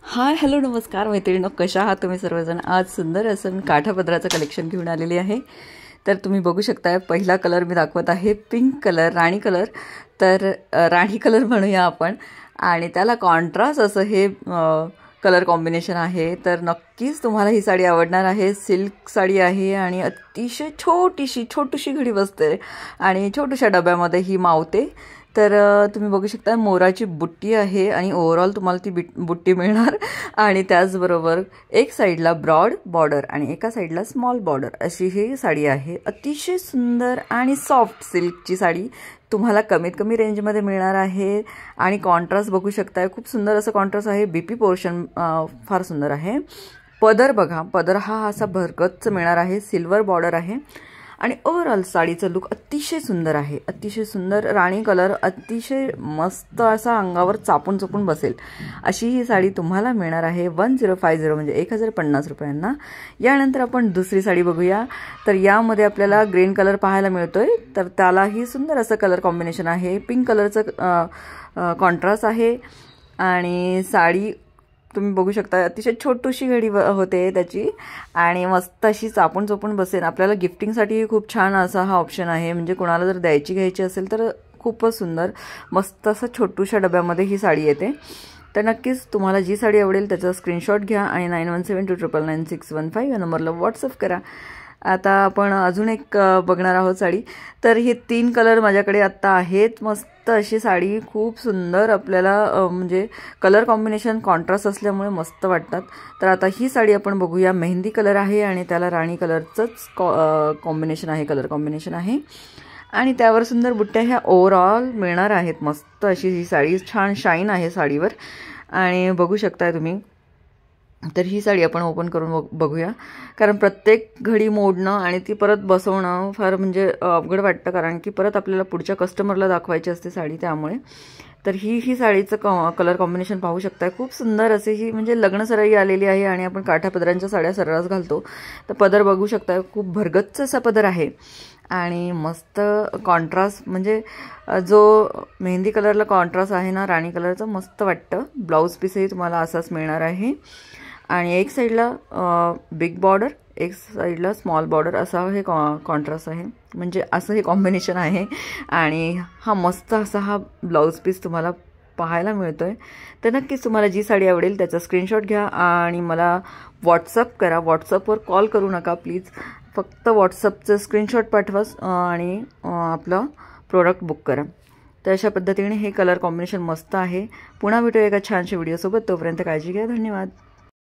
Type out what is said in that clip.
Hi hello नमस्कार मैत्रिणींनो, कशा आहात तुम्ही सर्वजण। आज सुंदर असं मी काठापदराचं कलेक्शन घेऊन आलेली आहे। तर तुम्ही बघू शकता, पहिला कलर मी दाखवत आहे पिंक कलर, राणी कलर। तर राणी कलर म्हणूया आपण, आणि त्याला कॉन्ट्रास्ट असं हे कलर कॉम्बिनेशन आहे। तर नक्कीच तुम्हाला ही साडी आवडणार आहे। सिल्क साडी आहे आणि अतिशय छोटीशी घडी बसते आणि छोट्याशा डब्यामध्ये ही मावते। तर तुम्ही बघू शकता, मोराची बुट्टी आहे आणि ओव्हरऑल तुम्हाला ती बुट्टी मिळणार। आणि त्याचबरोबर एक साईडला ब्रॉड बॉर्डर आणि एका साईडला स्मॉल बॉर्डर अशी ही साडी आहे। अतिशय सुंदर आणि सॉफ्ट सिल्कची साडी तुम्हाला कमीत कमी रेंजमध्ये मिळणार आहे। आणि कॉन्ट्रास्ट बघू शकताय, खूप सुंदर असं कॉन्ट्रास्ट आहे। बीपी पोर्शन फार सुंदर आहे। पदर बघा, पदर हा असा भरगच्च मिळणार आहे, सिल्वर बॉर्डर आहे आणि ओव्हरऑल साडीचं लुक अतिशय सुंदर आहे। अतिशय सुंदर राणी कलर, अतिशय मस्त असा अंगावर चापून चपून बसेल अशी ही साडी तुम्हाला मिळणार आहे 1050 म्हणजे 1050 रुपयांना। यानंतर आपण दुसरी साडी बघूया। तर यामध्ये आपल्याला ग्रीन कलर पाहायला मिळतोय, तर त्यालाही सुंदर असं कलर कॉम्बिनेशन आहे। पिंक कलरचं कॉन्ट्रास्ट आहे आणि साडी तुम्ही बघू शकता, अतिशय छोटीशी घडी होते त्याची आणि मस्त अशी चापून चपून बसेल। आपल्याला गिफ्टिंगसाठी खूप छान असा हा ऑप्शन आहे, म्हणजे कोणाला जर घ्यायची असेल तर खूपच सुंदर मस्त असं छोटूशा डब्यामध्ये ही साडी येते। तर नक्कीच तुम्हाला जी साडी आवडेल त्याचा स्क्रीनशॉट घ्या आणि 9172999615 या नंबरला व्हॉट्सअप करा। आता आपण अजून एक बघणार आहोत साडी। तर हे 3 कलर माझ्याकडे आत्ता आहेत। मस्त अशी साडी, खूप सुंदर आपल्याला म्हणजे कलर कॉम्बिनेशन कॉन्ट्रास्ट असल्यामुळे मस्त वाटतात। तर आता ही साडी आपण बघूया। मेहंदी कलर आहे आणि त्याला राणी कलरचंच कॉम्बिनेशन आहे, कलर कॉम्बिनेशन आहे आणि त्यावर सुंदर बुट्ट्या ह्या ओव्हरऑल मिळणार आहेत। मस्त अशी ही साडी, छान शाईन आहे साडीवर आणि बघू शकताय तुम्ही। तर ही साडी आपण ओपन करून बघूया, कारण प्रत्येक घडी मोडणं आणि ती परत बसवणं फार म्हणजे अवघड वाटतं, कारण की परत आपल्याला पुढच्या कस्टमरला दाखवायची असते साडी, त्यामुळे। तर ही साडीचं कलर कॉम्बिनेशन पाहू शकता, खूप सुंदर असे ही म्हणजे लग्न सराई आलेली आहे आणि आपण काठापदरांच्या साड्या सर्रास घालतो। तर पदर बघू शकता, खूप भरगच्च असा पदर आहे आणि मस्त कॉन्ट्रास्ट, म्हणजे जो मेहंदी कलरला कॉन्ट्रास्ट आहे ना राणी कलरचा, मस्त वाटतं। ब्लाऊज पीसही तुम्हाला असाच मिळणार आहे आणि एक साईडला बिग बॉर्डर, एक साईडला स्मॉल बॉर्डर असा हे कॉन्ट्रास्ट आहे, म्हणजे असं हे कॉम्बिनेशन आहे। आणि हा मस्त असा हा ब्लाऊज पीस तुम्हाला पाहायला मिळतोय। तर नक्कीच तुम्हाला जी साडी आवडेल त्याचा स्क्रीनशॉट घ्या आणि मला व्हॉट्सअप करा। व्हॉट्सअपवर कॉल करू नका प्लीज, फक्त व्हॉट्सअपचं स्क्रीनशॉट पाठवा आणि आपलं प्रोडक्ट बुक करा। तर अशा पद्धतीने हे कलर कॉम्बिनेशन मस्त आहे। पुन्हा भेटूया एका छानशा व्हिडिओसोबत, तोपर्यंत काळजी घ्या, धन्यवाद।